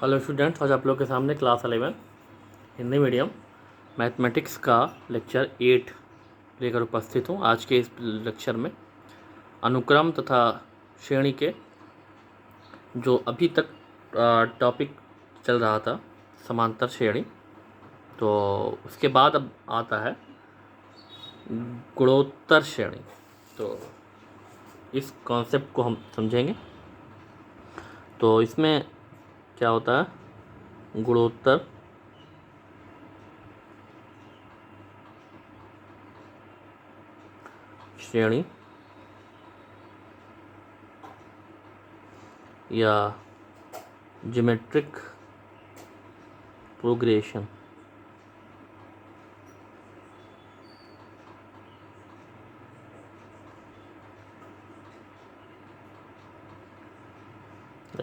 Hello students, आज आप लोग के सामने क्लास 11 हिंदी मीडियम मैथमेटिक्स का लेक्चर 8 लेकर उपस्थित हूँ। आज के इस लेक्चर में अनुक्रम तथा श्रेणी के जो अभी तक टॉपिक चल रहा था समांतर श्रेणी, तो उसके बाद अब आता है गुणोत्तर श्रेणी। तो इस कॉन्सेप्ट को हम समझेंगे। तो इसमें क्या होता है, गुणोत्तर श्रेणी या ज्योमेट्रिक प्रोग्रेशन।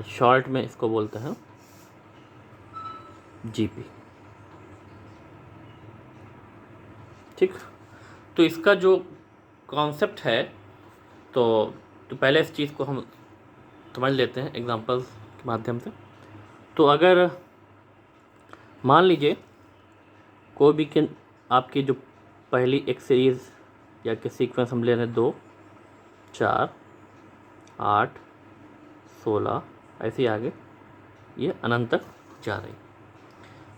शॉर्ट में इसको बोलते हैं जीपी। ठीक, तो इसका जो कॉन्सेप्ट है तो पहले इस चीज़ को हम समझ लेते हैं एग्जांपल्स के माध्यम से। तो अगर मान लीजिए कोई भी आपकी जो पहली एक सीरीज़ या कि सीक्वेंस हम ले रहे हैं 2, 4, 8, 16 ऐसे ही आगे ये अनंत तक जा रही।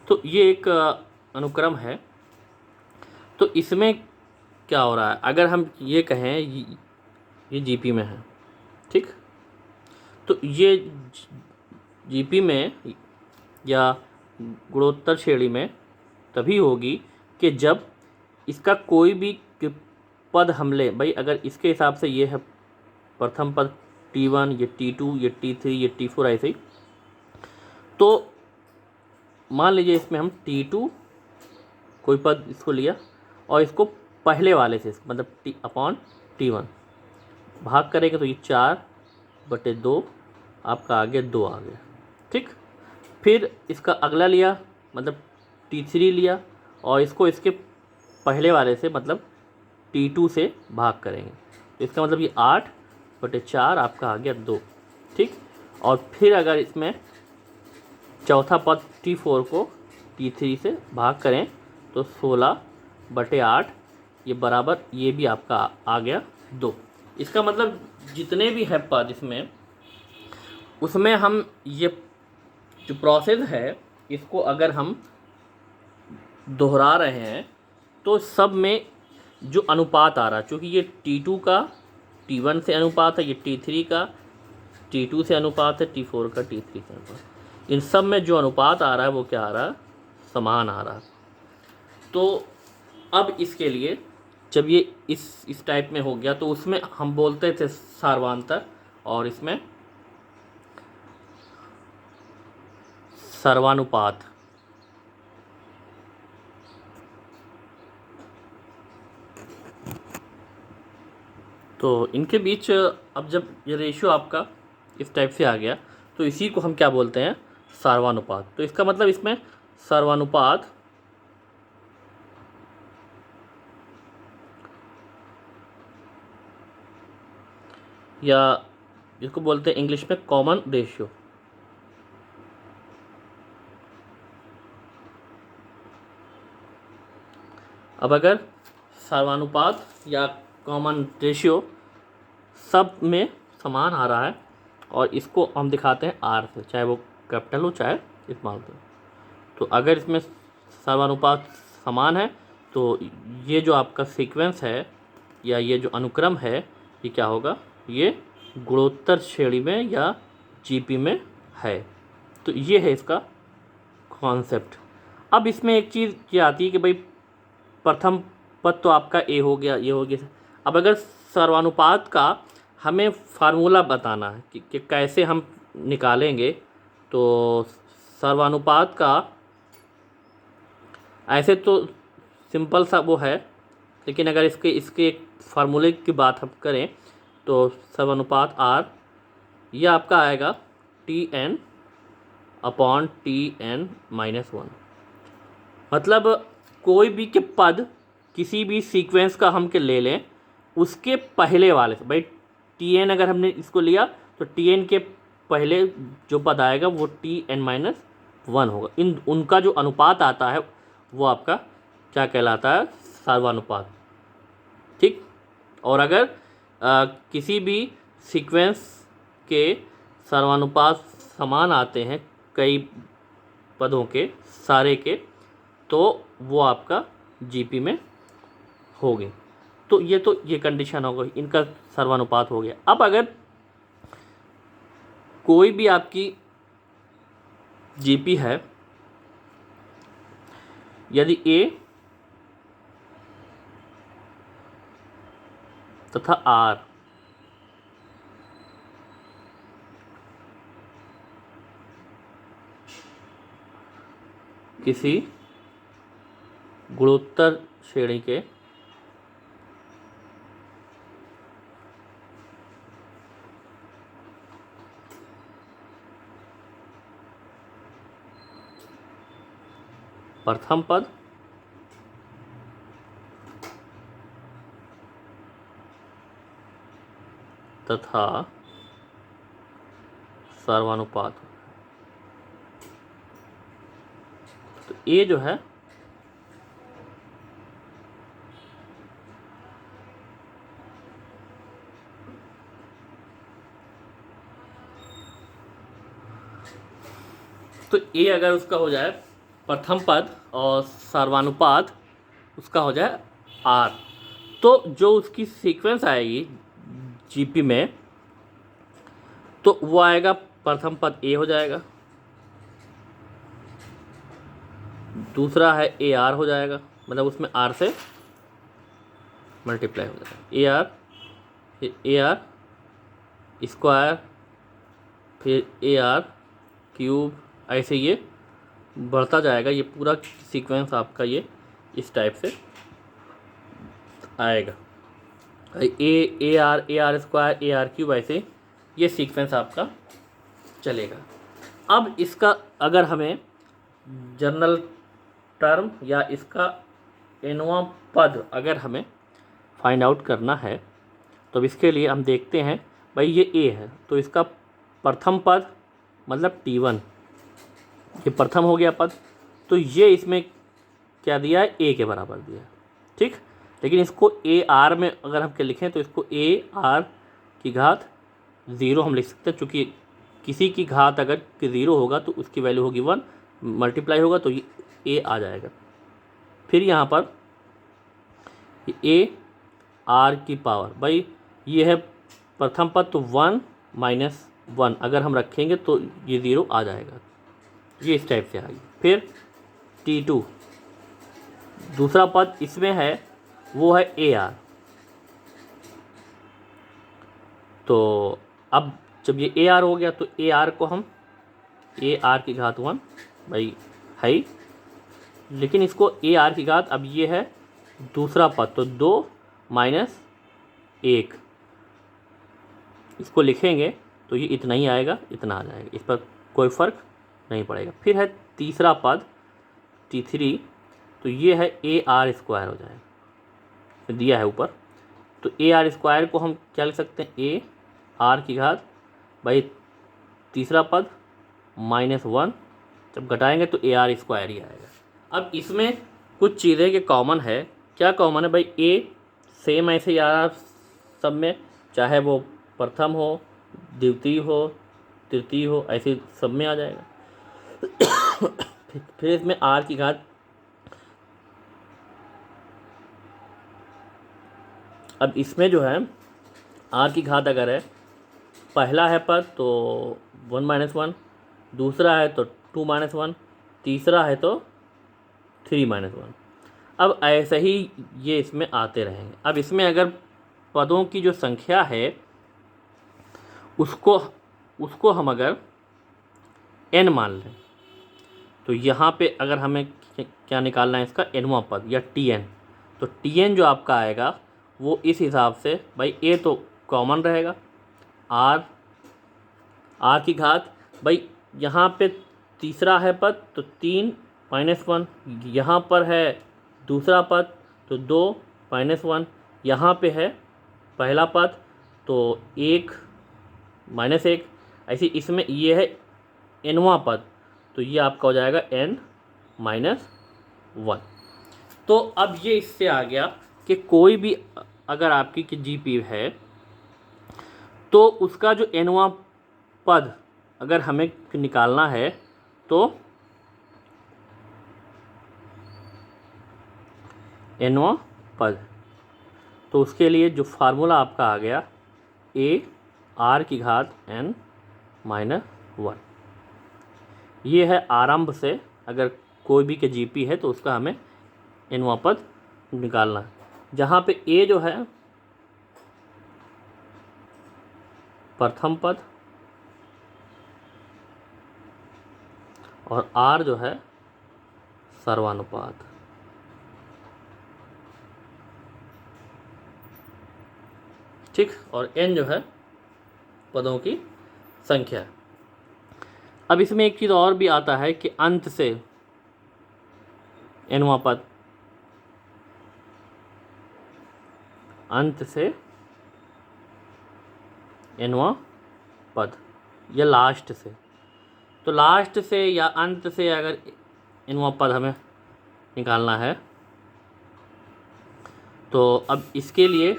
तो ये एक अनुक्रम है। तो इसमें क्या हो रहा है, अगर हम ये कहें ये जीपी में है, ठीक, तो ये जीपी में या गुणोत्तर श्रेणी में तभी होगी कि जब इसका कोई भी पद हम लें। भाई अगर इसके हिसाब से ये है प्रथम पद T1, ये T2, ये T3, ये T4 ऐसे ही, तो मान लीजिए इसमें हम T2 कोई पद इसको लिया और इसको पहले वाले से मतलब T/T1 भाग करेंगे तो ये 4/2 आपका आगे 2 आ गया। ठीक, फिर इसका अगला लिया मतलब T3 लिया और इसको इसके पहले वाले से मतलब T2 से भाग करेंगे तो इसका मतलब ये 8/4 आपका आ गया 2। ठीक, और फिर अगर इसमें चौथा पद T4 को T3 से भाग करें तो 16/8 ये बराबर ये भी आपका आ गया 2। इसका मतलब जितने भी है पद इसमें, उसमें हम ये जो प्रोसेस है इसको अगर हम दोहरा रहे हैं तो सब में जो अनुपात आ रहा है, चूँकि ये T2 का T1 से अनुपात है, ये T3 का T2 से अनुपात है, T4 का T3 से अनुपात, इन सब में जो अनुपात आ रहा है वो क्या आ रहा है, समान आ रहा है। तो अब इसके लिए जब ये इस टाइप में हो गया तो उसमें हम बोलते थे सार्वंतर और इसमें सर्वानुपात। तो इनके बीच अब जब ये रेशियो आपका इस टाइप से आ गया तो इसी को हम क्या बोलते हैं, सर्वानुपात। तो इसका मतलब इसमें सर्वानुपात या इसको बोलते हैं इंग्लिश में कॉमन रेशियो। अब अगर सर्वानुपात या कॉमन रेशियो सब में समान आ रहा है और इसको हम दिखाते हैं आर से, चाहे वो कैपिटल हो चाहे स्मॉल हो, तो अगर इसमें सर्वानुपात समान है तो ये जो आपका सीक्वेंस है या ये जो अनुक्रम है ये क्या होगा, ये गुणोत्तर श्रेणी में या जीपी में है। तो ये है इसका कॉन्सेप्ट। अब इसमें एक चीज़ ये आती है कि भाई प्रथम पद तो आपका ए हो गया, ये हो गया। अब अगर सर्वानुपात का हमें फार्मूला बताना है कि कैसे हम निकालेंगे, तो सर्वानुपात का ऐसे तो सिंपल सा वो है, लेकिन अगर इसके एक फार्मूले की बात हम करें तो सर्वानुपात आर ये आपका आएगा Tn/Tn-1। मतलब कोई भी के पद किसी भी सीक्वेंस का हम के ले लें उसके पहले वाले से, भाई Tn अगर हमने इसको लिया तो Tn के पहले जो पद आएगा वो Tn-1 1 होगा। इन उनका जो अनुपात आता है वो आपका क्या कहलाता है, सर्वानुपात। ठीक। और अगर किसी भी सीक्वेंस के सर्वानुपात समान आते हैं कई पदों के सारे के, तो वो आपका जीपी में होगी। तो ये कंडीशन हो गई, इनका सर्वानुपात हो गया। अब अगर कोई भी आपकी जीपी है, यदि ए तथा आर किसी गुणोत्तर श्रेणी के प्रथम पद तथा सर्वानुपात, तो ए जो है तो ए अगर उसका हो जाए प्रथम पद और सर्वानुपात उसका हो जाए आर, तो जो उसकी सीक्वेंस आएगी जीपी में, तो वो आएगा प्रथम पद ए हो जाएगा, दूसरा है ए आर हो जाएगा, मतलब उसमें आर से मल्टीप्लाई हो जाएगा, ए आर स्क्वायर, फिर ए आर क्यूब, ऐसे ये बढ़ता जाएगा। ये पूरा सीक्वेंस आपका ये इस टाइप से आएगा, A R square, A R cube, ऐसे ये सीक्वेंस आपका चलेगा। अब इसका अगर हमें जनरल टर्म या इसका एनवा पद अगर हमें फाइंड आउट करना है, तो इसके लिए हम देखते हैं भाई ये ए है, तो इसका प्रथम पद मतलब T1, ये प्रथम हो गया पद, तो ये इसमें क्या दिया है, ए के बराबर दिया है। ठीक। लेकिन इसको ए आर में अगर हम क्या लिखें, तो इसको ए आर की घात 0 हम लिख सकते हैं, चूँकि किसी की घात अगर 0 होगा तो उसकी वैल्यू होगी 1, मल्टीप्लाई होगा तो ये ए आ जाएगा। फिर यहाँ पर ए आर की पावर, भाई ये है प्रथम पद, तो 1 माइनस 1 अगर हम रखेंगे तो ये 0 आ जाएगा, ये इस टाइप से आएगी। फिर T2 दूसरा पद इसमें है, वो है ए आर, तो अब जब ये ए आर हो गया तो ए आर को हम ए आर की घात 1 भाई है ही, लेकिन इसको ए आर की घात, अब ये है दूसरा पद, तो 2 माइनस 1 इसको लिखेंगे तो ये इतना ही आएगा, इतना आ जाएगा, इस पर कोई फ़र्क नहीं पड़ेगा। फिर है तीसरा पद T3, तो ये है ए आर स्क्वायर हो जाएगा, दिया है ऊपर, तो ए आर स्क्वायर को हम क्या लिख सकते हैं, ए आर की घात भाई तीसरा पद माइनस 1, जब घटाएंगे तो ए आर स्क्वायर ही आएगा। अब इसमें कुछ चीज़ें के कॉमन है, क्या कॉमन है भाई, ए सेम ऐसे यार सब में, चाहे वो प्रथम हो, द्वितीय हो, तृतीय हो, ऐसे सब में आ जाएगा। फिर इसमें आर की घात, अब इसमें जो है आर की घात अगर है, पहला है पद तो 1 माइनस 1, दूसरा है तो 2 माइनस 1, तीसरा है तो 3 माइनस 1। अब ऐसे ही ये इसमें आते रहेंगे। अब इसमें अगर पदों की जो संख्या है उसको हम अगर n मान लें, तो यहाँ पे अगर हमें क्या निकालना है, इसका nवां पद या Tn, तो Tn जो आपका आएगा वो इस हिसाब से, भाई a तो कॉमन रहेगा, r की घात, भाई यहाँ पे तीसरा है पद तो 3 माइनस 1, यहाँ पर है दूसरा पद तो 2 माइनस 1, यहाँ पे है पहला पद तो 1 माइनस 1, ऐसे इसमें ये है nवां पद, तो तो ये आपका हो जाएगा n-1। तो अब ये इससे आ गया कि कोई भी अगर आपकी GP है तो उसका जो nवां पद अगर हमें निकालना है तो nवां पद, तो उसके लिए जो फार्मूला आपका आ गया AR⁻n-1। ये है आरंभ से, अगर कोई भी के GP है तो उसका हमें nवां पद निकालना है, जहाँ पे A जो है प्रथम पद और R जो है सर्वानुपात। ठीक, और n जो है पदों की संख्या। अब इसमें एक चीज़ और भी आता है कि अंत से nवां पद, अंत से nवां पद या लास्ट से, तो लास्ट से या अंत से अगर nवां पद हमें निकालना है तो अब इसके लिए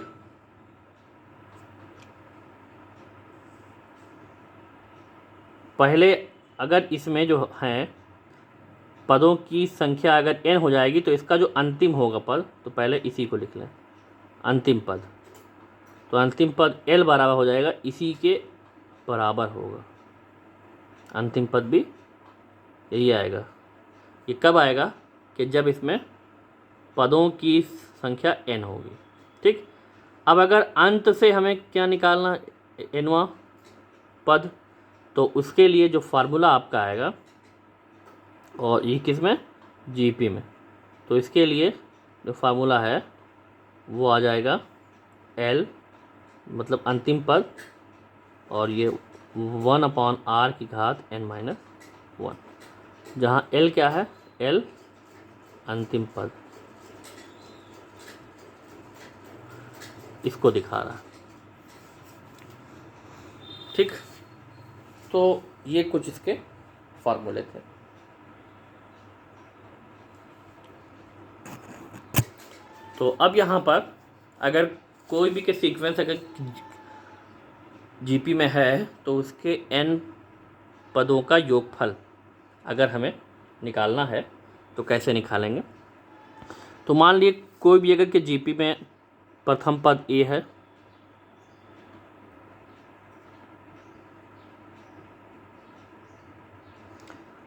पहले अगर इसमें जो है पदों की संख्या अगर n हो जाएगी तो इसका जो अंतिम होगा पद, तो पहले इसी को लिख लें अंतिम पद, तो अंतिम पद l बराबर हो जाएगा इसी के बराबर होगा, अंतिम पद भी यही आएगा। ये कब आएगा कि जब इसमें पदों की संख्या n होगी। ठीक, अब अगर अंत से हमें क्या निकालना nवां पद, तो उसके लिए जो फार्मूला आपका आएगा, और ये किस में GP में, तो इसके लिए जो फार्मूला है वो आ जाएगा L मतलब अंतिम पद, और ये 1/r⁻n-1, जहाँ L क्या है, L अंतिम पद, इसको दिखा रहा है। ठीक, तो ये कुछ इसके फार्मूले थे। तो अब यहाँ पर अगर कोई भी के सीक्वेंस अगर GP में है तो उसके n पदों का योगफल अगर हमें निकालना है तो कैसे निकालेंगे। तो मान लीजिए कोई भी अगर के GP में प्रथम पद A है,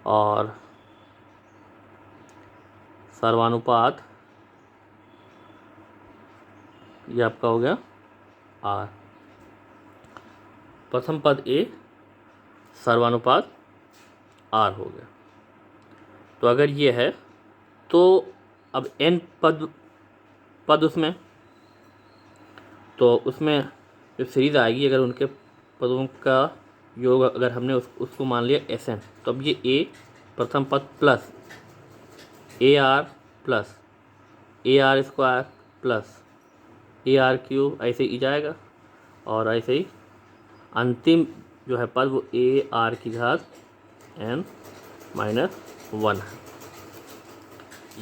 और सर्वानुपात ये आपका हो गया R, प्रथम पद A सर्वानुपात R हो गया। तो अगर ये है तो अब n पद उसमें, तो उसमें जो सीरीज़ आएगी अगर उनके पदों का योग अगर हमने उसको मान लिया Sn, तो अब ये A प्रथम पद plus AR plus AR square plus AR cube ऐसे ही जाएगा, और ऐसे ही अंतिम जो है पद वो AR⁻n-1 है,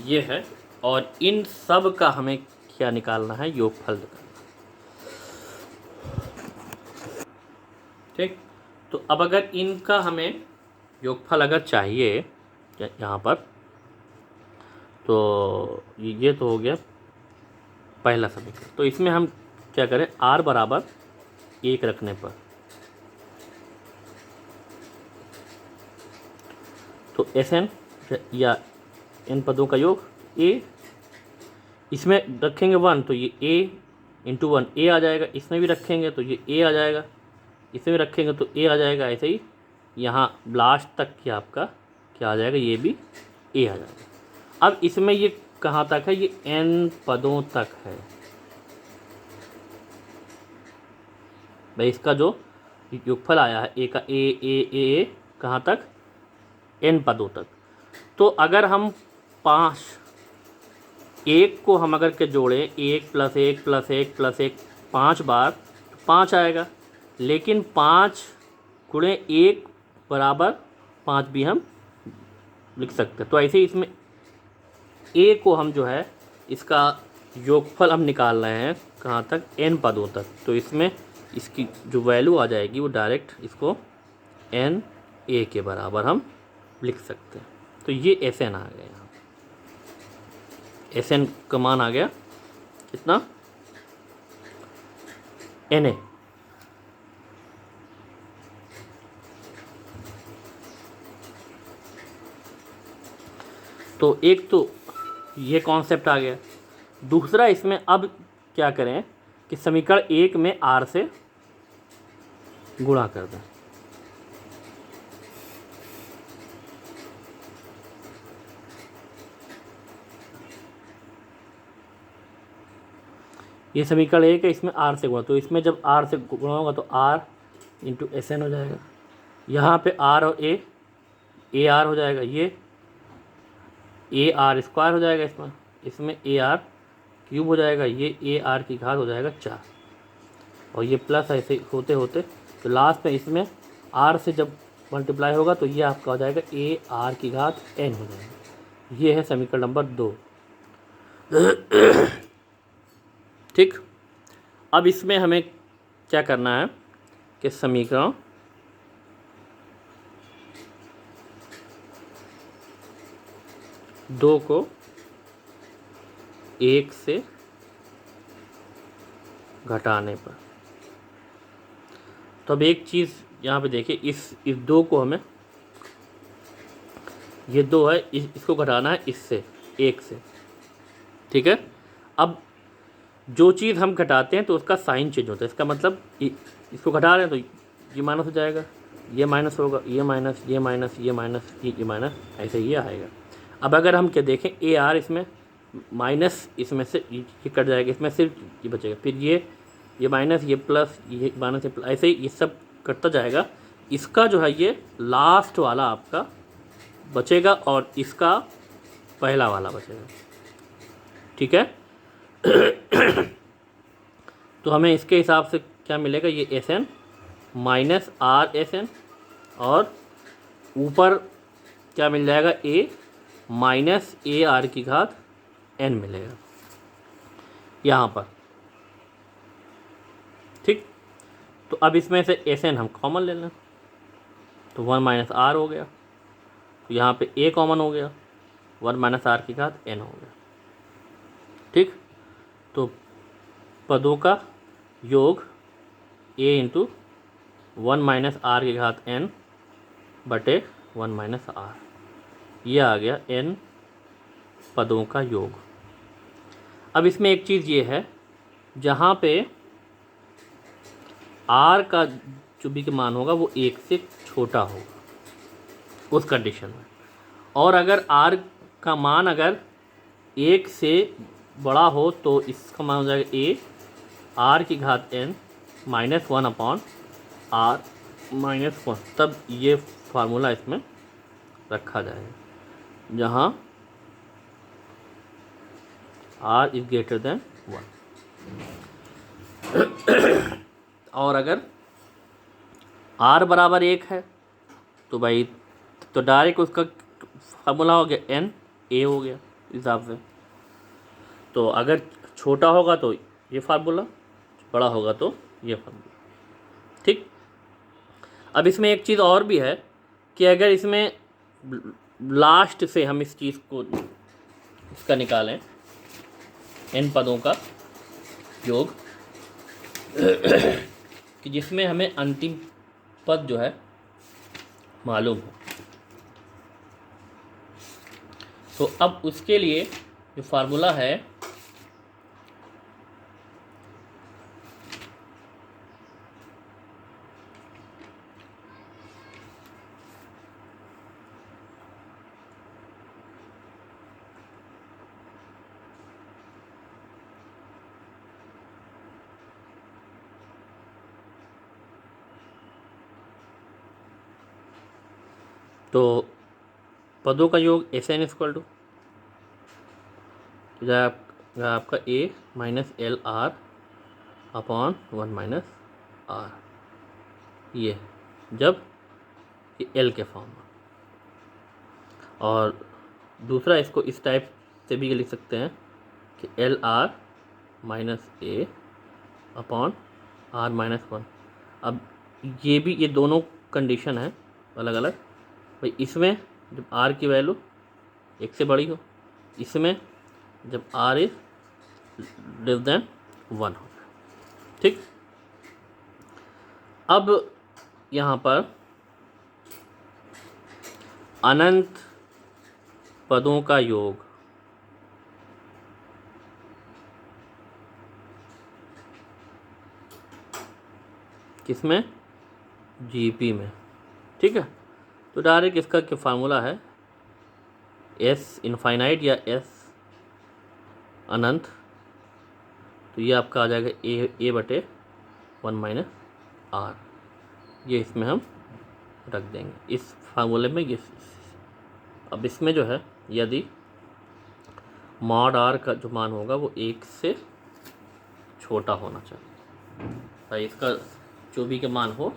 ये है। और इन सब का हमें क्या निकालना है, योगफल निकालना। ठीक, तो अब अगर इनका हमें योगफल अगर चाहिए यहाँ पर, तो ये तो हो गया पहला समीकरण। तो इसमें हम क्या करें, R बराबर 1 रखने पर, तो Sn या इन पदों का योग A, इसमें रखेंगे 1 तो ये A इंटू 1 A आ जाएगा, इसमें भी रखेंगे तो ये A आ जाएगा, इसमें भी रखेंगे तो A आ जाएगा, ऐसे ही यहाँ लास्ट तक क्या आपका क्या आ जाएगा, ये भी A आ जाएगा। अब इसमें ये कहाँ तक है, ये n पदों तक है भाई, इसका जो योगफल आया है A का A कहाँ तक, n पदों तक। तो अगर हम 1 को हम अगर के जोड़ें 1 + 1 + 1 + 1 5 बार, 5 आएगा, लेकिन 5 × 1 = 5 भी हम लिख सकते हैं। तो ऐसे ही इसमें ए को हम जो है इसका योगफल हम निकाल रहे हैं कहाँ तक, n पदों तक। तो इसमें इसकी जो वैल्यू आ जाएगी वो डायरेक्ट इसको n a के बराबर हम लिख सकते हैं। तो ये Sn आ गया, यहाँ Sn का मान आ गया कितना, Na। तो एक तो ये कॉन्सेप्ट आ गया। दूसरा इसमें अब क्या करें कि समीकरण 1 में r से गुणा कर दें। ये समीकरण 1 है, इसमें r से गुणा, तो इसमें जब r से गुणा होगा तो r इंटू Sn हो जाएगा। यहाँ पे r और a r हो जाएगा, ये a r स्क्वायर हो जाएगा, इसमें a r क्यूब हो जाएगा, ये a r की घात हो जाएगा 4, और ये प्लस ऐसे होते होते तो लास्ट में इसमें r से जब मल्टीप्लाई होगा तो ये आपका हो जाएगा a r की घात n हो जाएगा। ये है समीकरण नंबर 2। ठीक, अब इसमें हमें क्या करना है कि समीकरण दो को 1 से घटाने पर, तो अब एक चीज़ यहाँ पे देखिए, इस 2 को हमें, ये 2 है, इसको घटाना है इससे 1 से। ठीक है, अब जो चीज़ हम घटाते हैं तो उसका साइन चेंज होता है। इसका मतलब इसको घटा रहे हैं तो ये माइनस हो जाएगा, ये माइनस होगा, ये माइनस, ये माइनस, ये माइनस, ये माइनस, ऐसे ये आएगा। अब अगर हम क्या देखें, ए आर इसमें माइनस, इसमें से ये कट जाएगा, इसमें सिर्फ ये बचेगा, फिर ये माइनस, ये प्लस, ये माइनस, ये प्लस, ऐसे ही ये सब कटता जाएगा। इसका जो है ये लास्ट वाला आपका बचेगा और इसका पहला वाला बचेगा। ठीक है, तो हमें इसके हिसाब से क्या मिलेगा, ये Sn माइनस आर Sn, और ऊपर क्या मिल जाएगा, a माइनस ए आर की घात n मिलेगा यहाँ पर। ठीक, तो अब इसमें से Sn हम कॉमन ले लें, तो 1 माइनस आर हो गया, तो यहाँ पे a कॉमन हो गया, 1 माइनस आर की घात n हो गया। ठीक, तो पदों का योग a इंटू 1 माइनस आर की घात n बटे 1 माइनस आर, ये आ गया n पदों का योग। अब इसमें एक चीज़ ये है, जहाँ पे r का जो भी मान होगा वो 1 से छोटा होगा उस कंडीशन में, और अगर r का मान अगर 1 से बड़ा हो तो इसका मान हो जाएगा a r की घात n minus 1 upon r minus 1, तब ये फार्मूला इसमें रखा जाएगा जहाँ r इज ग्रेटर देन 1। और अगर r बराबर 1 है तो भाई, तो डायरेक्ट उसका फार्मूला हो गया n a हो गया इस हिसाब से। तो अगर छोटा होगा तो ये फार्मूला, बड़ा होगा तो ये फार्मूला। ठीक, अब इसमें एक चीज़ और भी है कि अगर इसमें लास्ट से हम इस चीज़ को इसका निकालें, n पदों का योग, कि जिसमें हमें अंतिम पद जो है मालूम हो, तो अब उसके लिए जो फार्मूला है तो पदों का योग Sn इक्वल टू आपका a minus l r upon 1 minus r, ये जब ये l के फॉर्म में। और दूसरा इसको इस टाइप से भी लिख सकते हैं कि l r minus a upon r minus one. अब ये दोनों कंडीशन है अलग अलग। भाई इसमें जब आर की वैल्यू एक से बड़ी हो, इसमें जब r is less than one हो। ठीक, अब यहाँ पर अनंत पदों का योग किसमें? जीपी में। ठीक है, तो डायरेक्ट इसका क्या फार्मूला है, एस इनफाइनाइट या एस अनंत, तो ये आपका आ जाएगा ए बटे वन माइनस आर। ये इसमें हम रख देंगे इस फार्मूले में। ये अब इसमें जो है यदि मॉड आर का जो मान होगा वो एक से छोटा होना चाहिए, भाई इसका जो भी का मान हो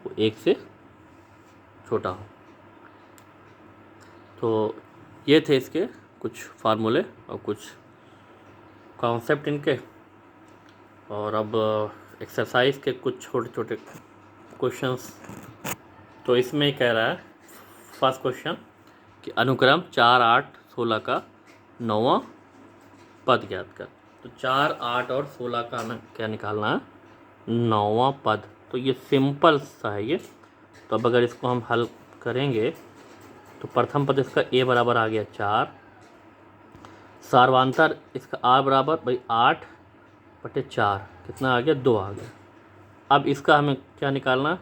वो एक से छोटा हो। तो ये थे इसके कुछ फार्मूले और कुछ कॉन्सेप्ट इनके। और अब एक्सरसाइज के कुछ छोटे छोटे क्वेश्चंस। तो इसमें कह रहा है फर्स्ट क्वेश्चन कि अनुक्रम 4, 8, 16 का 9वां पद ज्ञात कर। तो 4, 8 और 16 का हमें क्या निकालना है? 9वां पद। तो ये सिंपल सा है ये। तो अब अगर इसको हम हल करेंगे तो प्रथम पद इसका ए बराबर आ गया 4, सार्वांतर इसका आर बराबर भाई 8 बटे 4 कितना आ गया? 2 आ गया। अब इसका हमें क्या निकालना?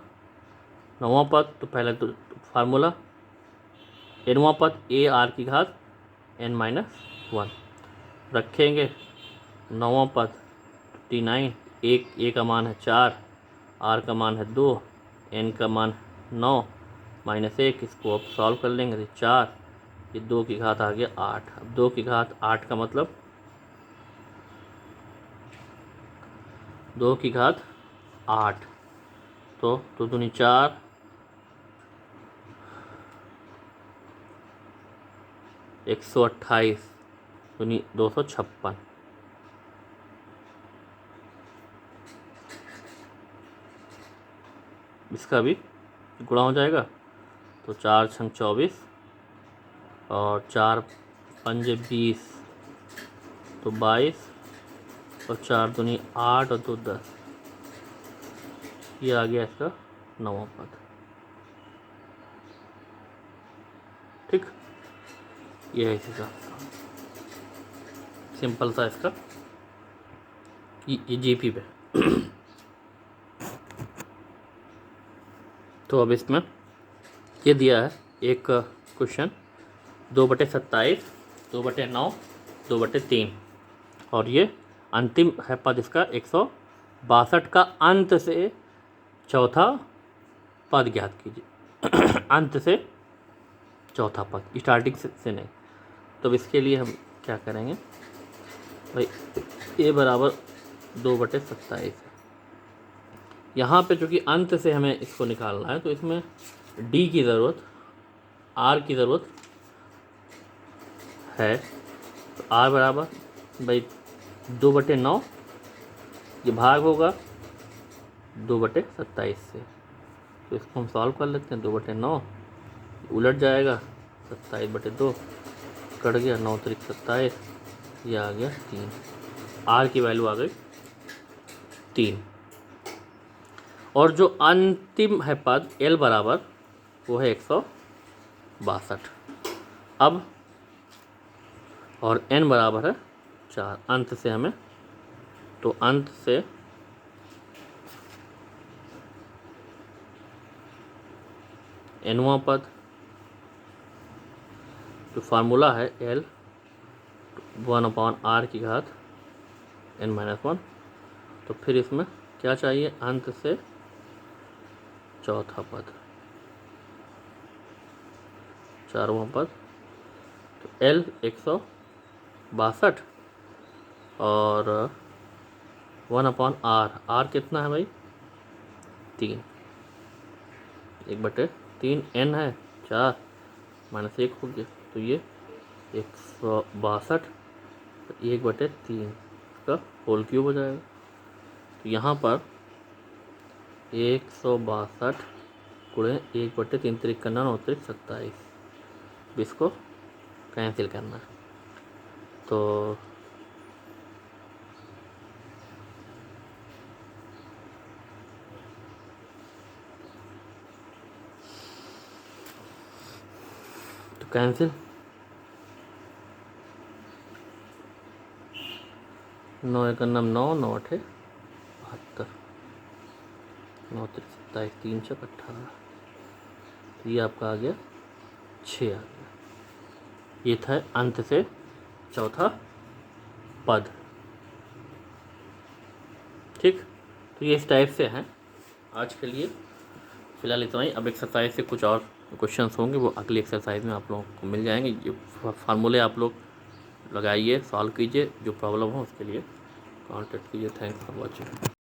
9वां पद। तो पहले तो फार्मूला nवां पद ए आर की घात n माइनस वन रखेंगे। 9वां पद T9, एक ए का मान है 4, आर का मान है 2, n का मान 9 माइनस 1। इसको अब सॉल्व कर लेंगे तो 4, ये 2 की घात आ गया 8। अब 2 की घात 8 का मतलब 2 की घात 8, तो 2 दूनी 4, 128 दूनी 256। इसका भी गुणा हो जाएगा तो 4 छंग 24 और 4 पंजे 20 तो 22 और 4 दूनी 8 और 2 10। ये आ गया इसका 9वां पद। ठीक, ये है इसका सिंपल सा इसका ये जीपी पे। तो अब इसमें ये दिया है एक क्वेश्चन 2/27, 2/9, 2/3 और ये अंतिम है पद इसका 162 का अंत से चौथा पद ज्ञात कीजिए। अंत से चौथा पद, स्टार्टिंग से नहीं। तो इसके लिए हम क्या करेंगे भाई, ए बराबर 2/27। यहाँ पे चूँकि अंत से हमें इसको निकालना है तो इसमें डी की ज़रूरत, आर की ज़रूरत है। तो आर बराबर भाई 2/9, ये भाग होगा 2/27 से। तो इसको हम सॉल्व कर लेते हैं। 2/9 उलट जाएगा, 27/2 कट गया, 9 3 27, ये आ गया 3। आर की वैल्यू आ गई 3। और जो अंतिम है पद एल बराबर वो है 162। अब और n बराबर है 4 अंत से हमें, तो अंत से nवां पद जो फार्मूला है L 1/r की घात n माइनस 1। तो फिर इसमें क्या चाहिए? अंत से चौथा पद, 4वां पद। तो L 162 और 1/r, r कितना है भाई? 3, 1/3, n है 4, -1 हो गया, तो ये 162 1/3 का होल क्यूब हो जाएगा। तो यहाँ पर 162 गुणे 1/3 3 करना 9 3 27, इसको कैंसिल करना है। तो कैंसिल 9 1 9 9 8 72 9 3 27 3 6 18, तो ये आपका आ गया 6 आ गया। ये था अंत से चौथा पद। ठीक, तो ये इस टाइप से हैं। आज के लिए फ़िलहाल इतना ही। अब एक्सरसाइज से कुछ और क्वेश्चंस होंगे, वो अगली एक्सरसाइज में आप लोगों को मिल जाएंगे। ये फार्मूले आप लोग लगाइए, सॉल्व कीजिए, जो प्रॉब्लम हो उसके लिए कांटेक्ट कीजिए। Thanks for watching.